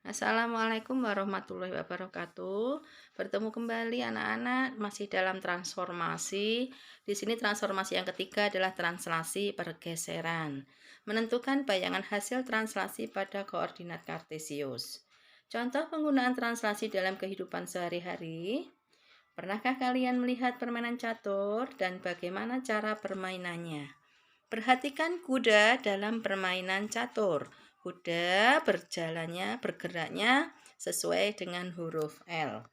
Assalamualaikum warahmatullahi wabarakatuh. Bertemu kembali anak-anak masih dalam transformasi. Di sini transformasi yang ketiga adalah translasi pergeseran. Menentukan bayangan hasil translasi pada koordinat kartesius. Contoh penggunaan translasi dalam kehidupan sehari-hari. Pernahkah kalian melihat permainan catur dan bagaimana cara permainannya? Perhatikan kuda dalam permainan catur. Kuda bergeraknya sesuai dengan huruf L.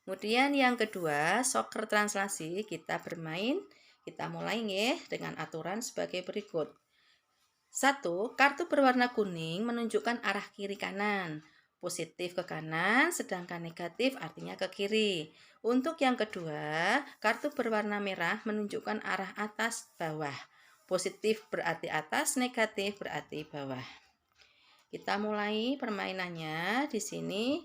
Kemudian yang kedua, soccer translasi kita bermain. Kita mulai nih dengan aturan sebagai berikut. 1. Kartu berwarna kuning menunjukkan arah kiri kanan. Positif ke kanan, sedangkan negatif artinya ke kiri. Untuk yang kedua, kartu berwarna merah menunjukkan arah atas bawah. Positif berarti atas, negatif berarti bawah. Kita mulai permainannya. Di sini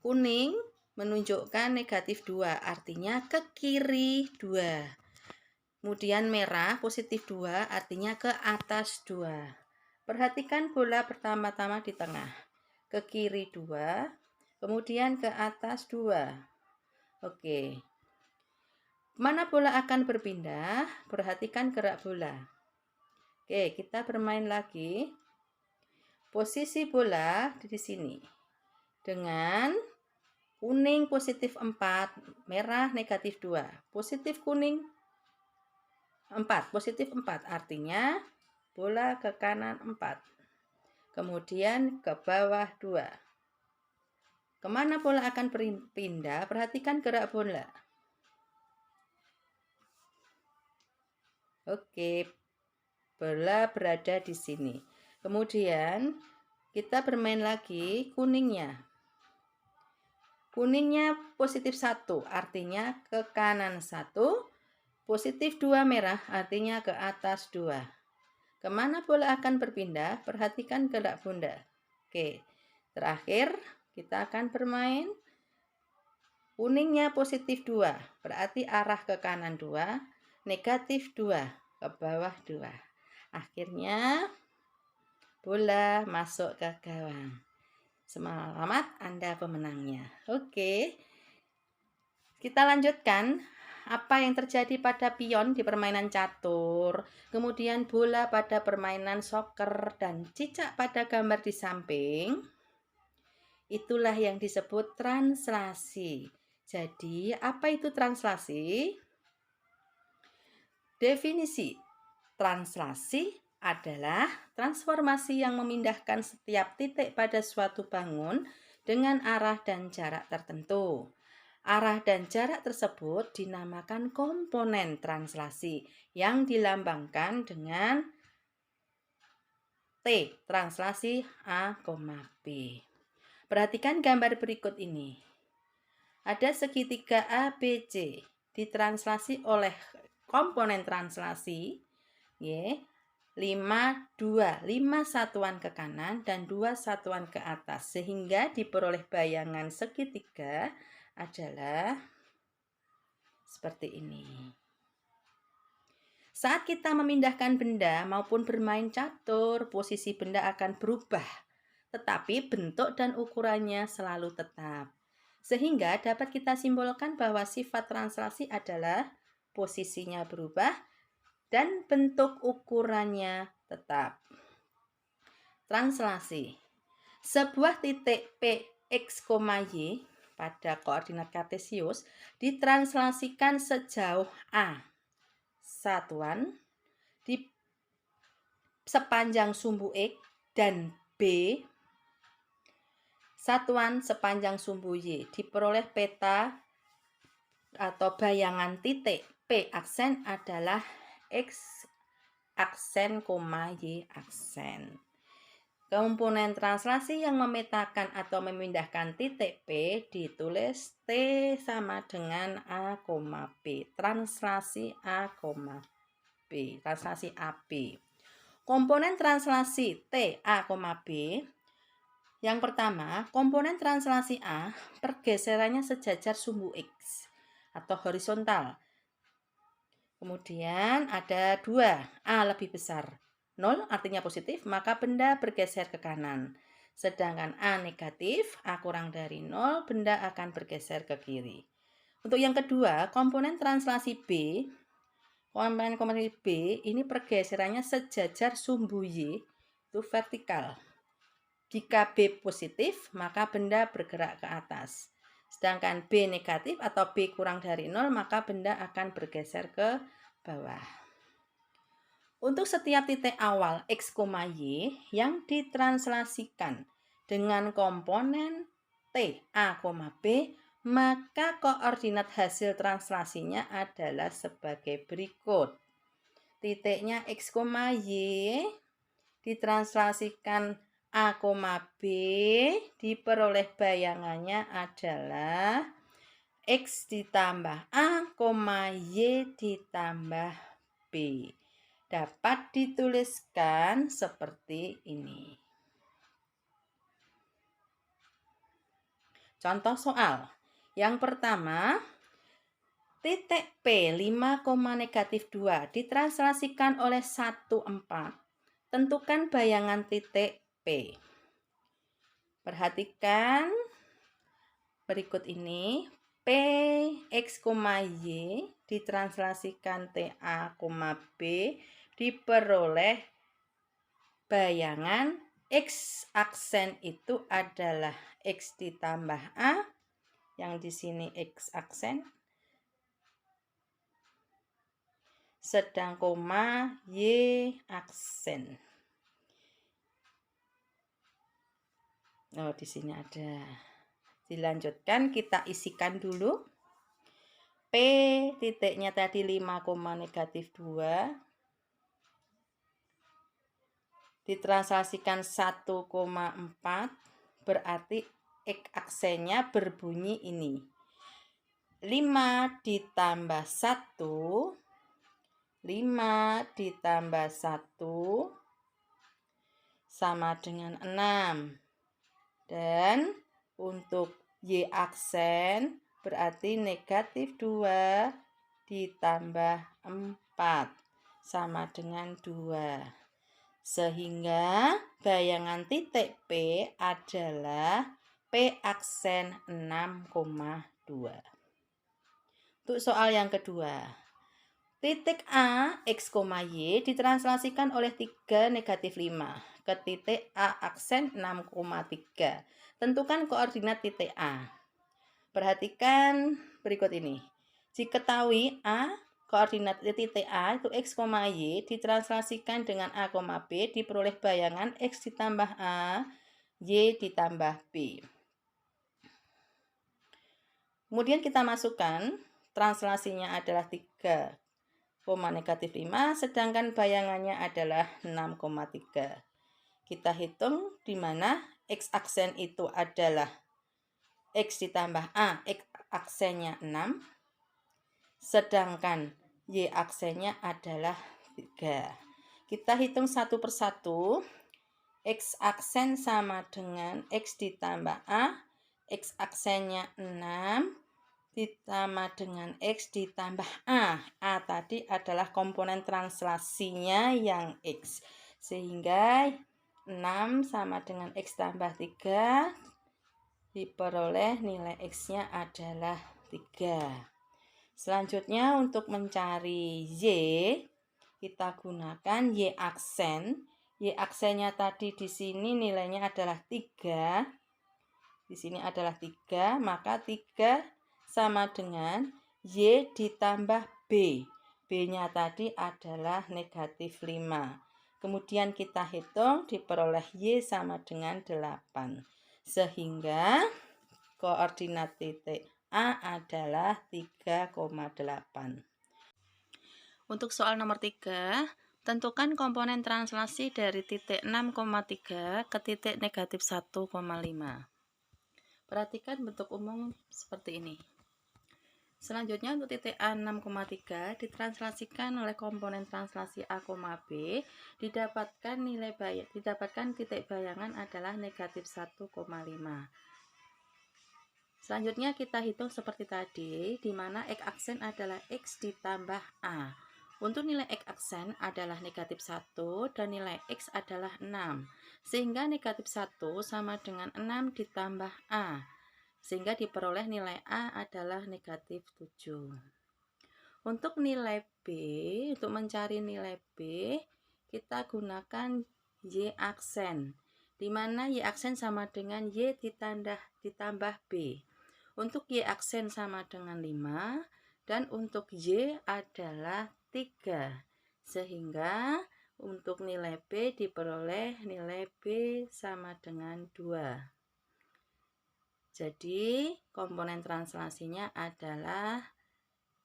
kuning menunjukkan negatif 2, artinya ke kiri 2. Kemudian merah positif 2, artinya ke atas 2. Perhatikan bola pertama-tama di tengah. Ke kiri 2, kemudian ke atas 2. Oke. Mana bola akan berpindah? Perhatikan gerak bola. Oke, kita bermain lagi. Posisi bola di sini. Dengan kuning positif 4, merah negatif 2. Positif kuning 4, positif 4 artinya bola ke kanan 4. Kemudian ke bawah 2. Kemana bola akan berpindah? Perhatikan gerak bola. Oke, bola berada di sini. Kemudian kita bermain lagi kuningnya. Kuningnya positif 1, artinya ke kanan 1. Positif 2 merah, artinya ke atas 2. Kemana bola akan berpindah? Perhatikan gerak bunda. Oke, terakhir kita akan bermain. Kuningnya positif 2, berarti arah ke kanan 2, negatif 2, ke bawah 2. Akhirnya bola masuk ke gawang. Selamat, Anda pemenangnya. Oke, kita lanjutkan. Apa yang terjadi pada pion di permainan catur, kemudian bola pada permainan soccer, dan cicak pada gambar di samping. Itulah yang disebut translasi. Jadi, apa itu translasi? Definisi translasi adalah transformasi yang memindahkan setiap titik pada suatu bangun dengan arah dan jarak tertentu. Arah dan jarak tersebut dinamakan komponen translasi yang dilambangkan dengan T, translasi A, B. Perhatikan gambar berikut ini. Ada segitiga ABC ditranslasi oleh komponen translasi Y, 5, 2, 5 satuan ke kanan dan 2 satuan ke atas, sehingga diperoleh bayangan segitiga adalah seperti ini. Saat kita memindahkan benda maupun bermain catur, posisi benda akan berubah, tetapi bentuk dan ukurannya selalu tetap. Sehingga dapat kita simbolkan bahwa sifat translasi adalah posisinya berubah dan bentuk ukurannya tetap. Translasi. Sebuah titik P, X, Y pada koordinat kartesius ditranslasikan sejauh A satuan di sepanjang sumbu X dan B satuan sepanjang sumbu Y. Diperoleh peta atau bayangan titik P aksen adalah X aksen, Y aksen. Komponen translasi yang memetakan atau memindahkan titik P ditulis T sama dengan A, B. Translasi A, B. Translasi AB. Komponen translasi T, A, B. Yang pertama, komponen translasi A pergeserannya sejajar sumbu X atau horizontal. Kemudian ada 2, A lebih besar. 0 artinya positif, maka benda bergeser ke kanan. Sedangkan A negatif, A kurang dari 0, benda akan bergeser ke kiri. Untuk yang kedua, komponen translasi B, komponen B ini pergeserannya sejajar sumbu Y, itu vertikal. Jika B positif, maka benda bergerak ke atas. Sedangkan B negatif atau B kurang dari 0, maka benda akan bergeser ke bawah. Untuk setiap titik awal X, Y yang ditranslasikan dengan komponen T, A, B, maka koordinat hasil translasinya adalah sebagai berikut. Titiknya X, Y ditranslasikan A, B, diperoleh bayangannya adalah X ditambah A, Y ditambah B. Dapat dituliskan seperti ini. Contoh soal. Yang pertama, titik P 5,-2 ditranslasikan oleh 1, 4. Tentukan bayangan titik P. Perhatikan berikut ini. P, X, Y ditranslasikan TA, B diperoleh bayangan X aksen itu adalah X ditambah A, yang di sini X aksen, sedang koma Y aksen. Oh, di sini ada. Dilanjutkan, kita isikan dulu. P titiknya tadi 5,-2 ditranslasikan 1,4, berarti X aksennya berbunyi ini. 5 ditambah 1, 5 ditambah 1 sama dengan 6. Dan untuk Y aksen berarti negatif 2 ditambah 4 sama dengan 2. Sehingga bayangan titik P adalah P aksen 6,2. Untuk soal yang kedua, titik A, X, Y ditranslasikan oleh 3, negatif 5 ke titik A aksen 6,3. Tentukan koordinat titik A. Perhatikan berikut ini. Diketahui A, koordinat titik A itu X, Y ditranslasikan dengan A, B diperoleh bayangan X ditambah A, Y ditambah B. Kemudian kita masukkan translasinya adalah 3, negatif 5, sedangkan bayangannya adalah 6,3. Kita hitung di mana X aksen itu adalah X ditambah A, X aksennya 6, sedangkan Y aksennya adalah 3. Kita hitung satu persatu. X aksen sama dengan X ditambah A, X aksennya 6, ditambah dengan X ditambah A. A tadi adalah komponen translasinya yang X. Sehingga 6 sama dengan X tambah 3, diperoleh nilai X-nya adalah 3. Selanjutnya untuk mencari Y, kita gunakan Y aksen. Y aksennya tadi di sini nilainya adalah 3. Di sini adalah 3, maka 3 sama dengan Y ditambah B. B-nya tadi adalah negatif 5. Kemudian kita hitung, diperoleh Y sama dengan 8. Sehingga koordinat titik A adalah 3,8. Untuk soal nomor 3, tentukan komponen translasi dari titik 6,3 ke titik negatif 1,5. Perhatikan bentuk umum seperti ini. Selanjutnya untuk titik A 6,3 ditranslasikan oleh komponen translasi A, B, didapatkan titik bayangan adalah negatif 1,5. Selanjutnya kita hitung seperti tadi, di mana X aksen adalah X ditambah A. Untuk nilai X aksen adalah negatif 1 dan nilai X adalah 6. Sehingga negatif 1 sama dengan 6 ditambah A. Sehingga diperoleh nilai A adalah negatif 7. Untuk nilai B, untuk mencari nilai B, kita gunakan Y aksen. Di mana Y aksen sama dengan Y ditambah B. Untuk Y aksen sama dengan 5 dan untuk Y adalah 3. Sehingga untuk nilai B diperoleh nilai B sama dengan 2. Jadi komponen translasinya adalah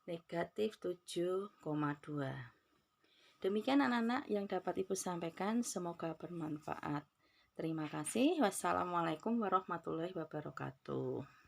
negatif 7,2. Demikian anak-anak yang dapat Ibu sampaikan, semoga bermanfaat. Terima kasih. Wassalamualaikum warahmatullahi wabarakatuh.